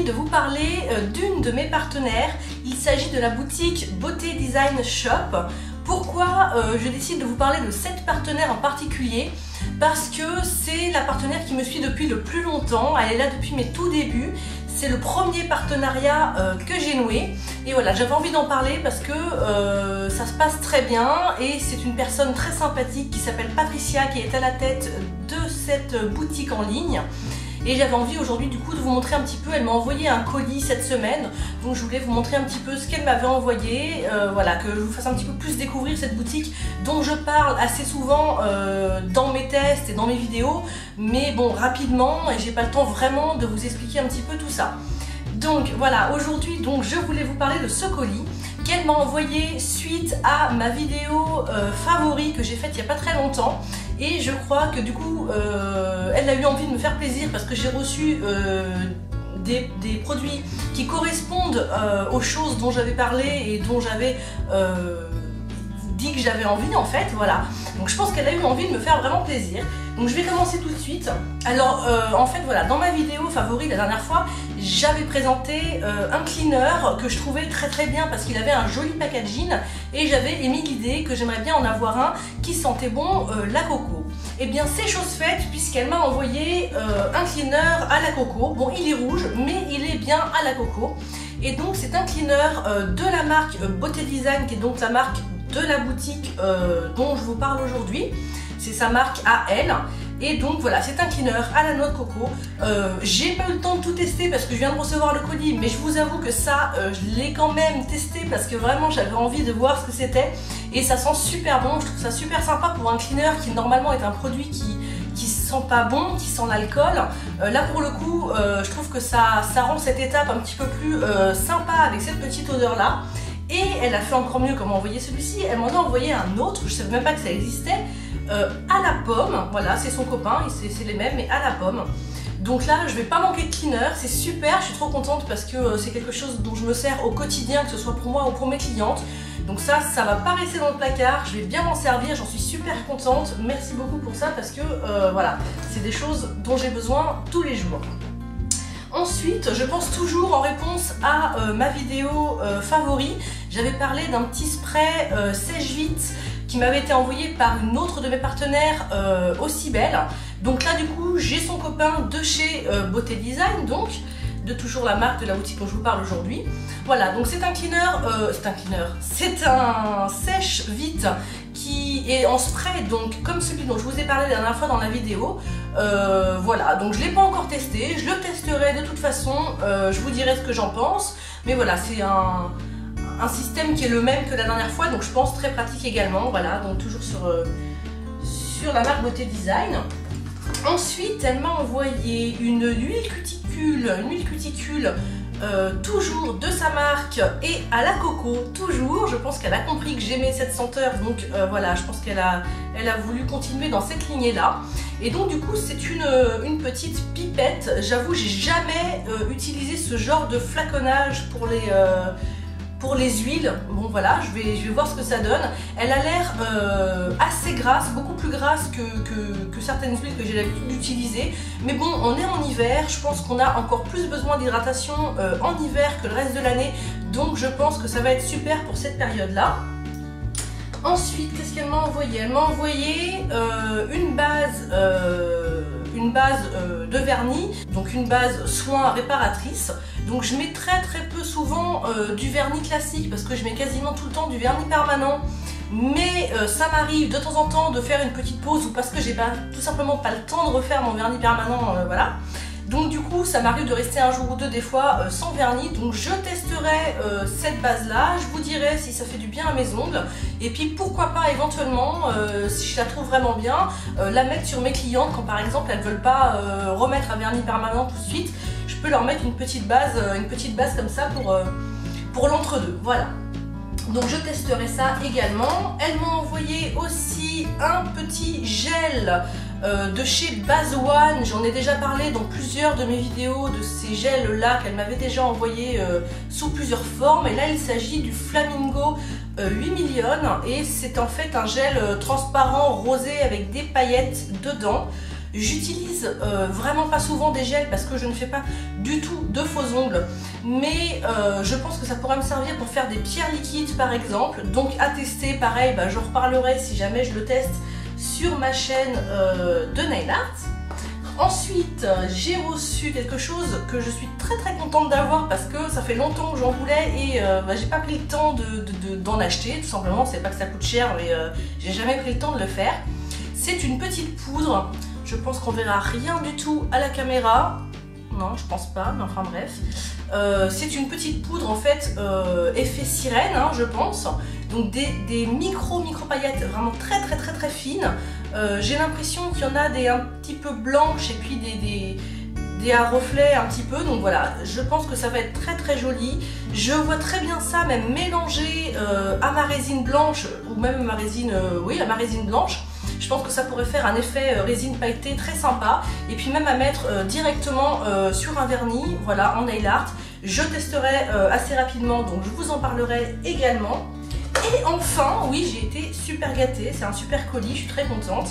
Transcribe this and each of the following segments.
de vous parler d'une de mes partenaires. Il s'agit de la boutique Beauté Design Shop. Pourquoi je décide de vous parler de cette partenaire en particulier? Parce que c'est la partenaire qui me suit depuis le plus longtemps. Elle est là depuis mes tout débuts. C'est le premier partenariat que j'ai noué. Et voilà, j'avais envie d'en parler parce que ça se passe très bien. Et c'est une personne très sympathique qui s'appelle Patricia, qui est à la tête de cette boutique en ligne. Et j'avais envie aujourd'hui du coup de vous montrer un petit peu, elle m'a envoyé un colis cette semaine, donc je voulais vous montrer un petit peu ce qu'elle m'avait envoyé, voilà, que je vous fasse un petit peu plus découvrir cette boutique dont je parle assez souvent dans mes tests et dans mes vidéos, mais bon, rapidement, et j'ai pas le temps vraiment de vous expliquer un petit peu tout ça. Donc voilà, aujourd'hui donc je voulais vous parler de ce colis qu'elle m'a envoyé suite à ma vidéo favori que j'ai faite il n'y a pas très longtemps. Et je crois que du coup, elle a eu envie de me faire plaisir parce que j'ai reçu des produits qui correspondent aux choses dont j'avais parlé et dont j'avais dit que j'avais envie en fait, voilà. Donc je pense qu'elle a eu envie de me faire vraiment plaisir. Donc je vais commencer tout de suite. Alors en fait voilà, dans ma vidéo favori la dernière fois, j'avais présenté un cleaner que je trouvais très bien parce qu'il avait un joli packaging et j'avais émis l'idée que j'aimerais bien en avoir un qui sentait bon la coco. Et bien c'est chose faite puisqu'elle m'a envoyé un cleaner à la coco. Bon, il est rouge mais il est bien à la coco. Et donc c'est un cleaner de la marque Beauté Design, qui est donc la marque de la boutique dont je vous parle aujourd'hui. C'est sa marque à elle. Et donc voilà, c'est un cleaner à la noix de coco. J'ai pas eu le temps de tout tester parce que je viens de recevoir le colis, mais je vous avoue que ça, je l'ai quand même testé parce que vraiment j'avais envie de voir ce que c'était. Et ça sent super bon, je trouve ça super sympa pour un cleaner qui normalement est un produit qui sent pas bon, qui sent l'alcool. Là pour le coup, je trouve que ça rend cette étape un petit peu plus sympa avec cette petite odeur là. Et elle a fait encore mieux comme envoyer celui-ci. Elle m'en a envoyé un autre, je savais même pas que ça existait, à la pomme. Voilà, c'est son copain, c'est les mêmes, mais à la pomme. Donc là, je vais pas manquer de cleaner, c'est super, je suis trop contente parce que c'est quelque chose dont je me sers au quotidien, que ce soit pour moi ou pour mes clientes. Donc ça va pas rester dans le placard, je vais bien m'en servir, j'en suis super contente. Merci beaucoup pour ça parce que voilà, c'est des choses dont j'ai besoin tous les jours. Ensuite, je pense toujours en réponse à ma vidéo favori, j'avais parlé d'un petit spray sèche-vite qui m'avait été envoyé par une autre de mes partenaires aussi belle. Donc là du coup, j'ai son copain de chez Beauté Design, donc de toujours la marque de la boutique dont je vous parle aujourd'hui. Voilà, donc c'est un cleaner, c'est un sèche-vite qui est en spray, donc comme celui dont je vous ai parlé la dernière fois dans la vidéo. Voilà, donc je ne l'ai pas encore testé, je le testerai de toute façon, je vous dirai ce que j'en pense. Mais voilà, c'est un système qui est le même que la dernière fois, donc je pense très pratique également. Voilà, donc toujours sur la marque Beauté Design. Ensuite, elle m'a envoyé une huile cuticule, toujours de sa marque et à la coco, toujours. Je pense qu'elle a compris que j'aimais cette senteur, donc voilà, je pense qu'elle a voulu continuer dans cette lignée là. Et donc du coup c'est une petite pipette. J'avoue, j'ai jamais utilisé ce genre de flaconnage pour les huiles. Bon voilà, je vais voir ce que ça donne. Elle a l'air assez grasse, beaucoup plus grasse que certaines huiles que j'ai l'habitude d'utiliser. Mais bon, on est en hiver, je pense qu'on a encore plus besoin d'hydratation en hiver que le reste de l'année. Donc je pense que ça va être super pour cette période-là. Ensuite, qu'est-ce qu'elle m'a envoyé? Elle m'a envoyé une base de vernis, donc une base soin réparatrice. Donc je mets très peu souvent du vernis classique parce que je mets quasiment tout le temps du vernis permanent. Mais ça m'arrive de temps en temps de faire une petite pause ou parce que j'ai tout simplement pas le temps de refaire mon vernis permanent, voilà. Donc du coup ça m'arrive de rester un jour ou deux des fois sans vernis. Donc je testerai cette base là, je vous dirai si ça fait du bien à mes ongles. Et puis pourquoi pas éventuellement, si je la trouve vraiment bien, la mettre sur mes clientes quand par exemple elles ne veulent pas remettre un vernis permanent tout de suite. Je peux leur mettre une petite base comme ça pour l'entre-deux, voilà. Donc je testerai ça également. Elle m'a envoyé aussi un petit gel de chez Base One. J'en ai déjà parlé dans plusieurs de mes vidéos de ces gels là qu'elle m'avait déjà envoyé sous plusieurs formes. Et là il s'agit du Flamingo 8 millions et c'est en fait un gel transparent rosé avec des paillettes dedans. J'utilise vraiment pas souvent des gels parce que je ne fais pas du tout de faux ongles, mais je pense que ça pourrait me servir pour faire des pierres liquides par exemple. Donc à tester, pareil, je reparlerai si jamais je le teste sur ma chaîne de nail art. Ensuite, j'ai reçu quelque chose que je suis très contente d'avoir parce que ça fait longtemps que j'en voulais et j'ai pas pris le temps d'en acheter, tout simplement. C'est pas que ça coûte cher, mais j'ai jamais pris le temps de le faire. C'est une petite poudre. Je pense qu'on verra rien du tout à la caméra. Non, je pense pas, mais enfin bref. C'est une petite poudre en fait, effet sirène, hein, je pense. Donc des micro paillettes vraiment très fines. J'ai l'impression qu'il y en a des un petit peu blanches et puis des à reflets un petit peu. Donc voilà, je pense que ça va être très joli. Je vois très bien ça même mélangé à ma résine blanche ou même à ma résine, oui, à ma résine blanche. Je pense que ça pourrait faire un effet résine pailletée très sympa. Et puis même à mettre directement sur un vernis, voilà, en nail art. Je testerai assez rapidement, donc je vous en parlerai également. Et enfin, oui, j'ai été super gâtée, c'est un super colis, je suis très contente.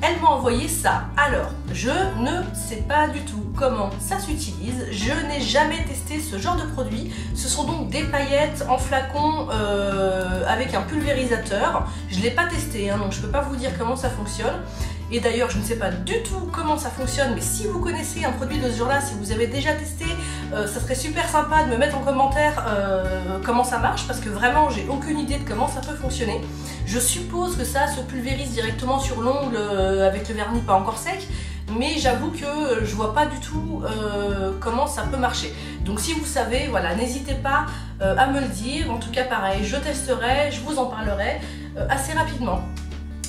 Elle m'a envoyé ça. Alors, je ne sais pas du tout comment ça s'utilise. Je n'ai jamais testé ce genre de produit. Ce sont donc des paillettes en flacon avec un pulvérisateur. Je ne l'ai pas testé, hein, donc je ne peux pas vous dire comment ça fonctionne. Et d'ailleurs, je ne sais pas du tout comment ça fonctionne, mais si vous connaissez un produit de ce genre-là, si vous avez déjà testé, ça serait super sympa de me mettre en commentaire comment ça marche, parce que vraiment, j'ai aucune idée de comment ça peut fonctionner. Je suppose que ça se pulvérise directement sur l'ongle avec le vernis pas encore sec, mais j'avoue que je vois pas du tout comment ça peut marcher. Donc si vous savez, voilà, n'hésitez pas à me le dire. En tout cas, pareil, je testerai, je vous en parlerai assez rapidement.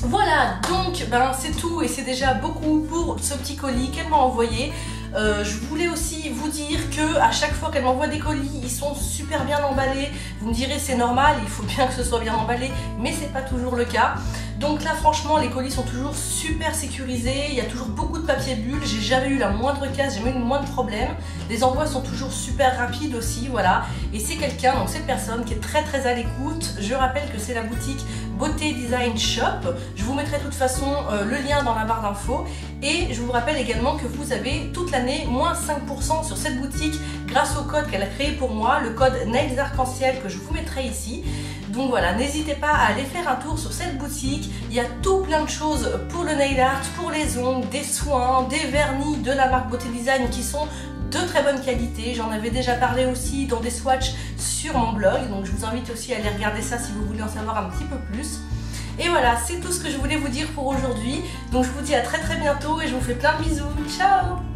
Voilà, donc c'est tout et c'est déjà beaucoup pour ce petit colis qu'elle m'a envoyé. Je voulais aussi vous dire que à chaque fois qu'elle m'envoie des colis, ils sont super bien emballés. Vous me direz c'est normal, il faut bien que ce soit bien emballé, mais c'est pas toujours le cas. Donc là franchement les colis sont toujours super sécurisés, il y a toujours beaucoup de papier bulle, j'ai jamais eu la moindre casse, j'ai jamais eu le moindre problème. Les envois sont toujours super rapides aussi, voilà. Et c'est quelqu'un, donc cette personne qui est très à l'écoute. Je rappelle que c'est la boutique Beauté Design Shop. Je vous mettrai de toute façon le lien dans la barre d'infos. Et je vous rappelle également que vous avez toute l'année moins 5% sur cette boutique grâce au code qu'elle a créé pour moi, le code Nails Arc-en-Ciel que je vous mettrai ici. Donc voilà, n'hésitez pas à aller faire un tour sur cette boutique. Il y a tout plein de choses pour le nail art, pour les ongles, des soins, des vernis de la marque Beauté Design qui sont de très bonne qualité. J'en avais déjà parlé aussi dans des swatchs sur mon blog. Donc je vous invite aussi à aller regarder ça si vous voulez en savoir un petit peu plus. Et voilà, c'est tout ce que je voulais vous dire pour aujourd'hui. Donc je vous dis à très bientôt et je vous fais plein de bisous. Ciao!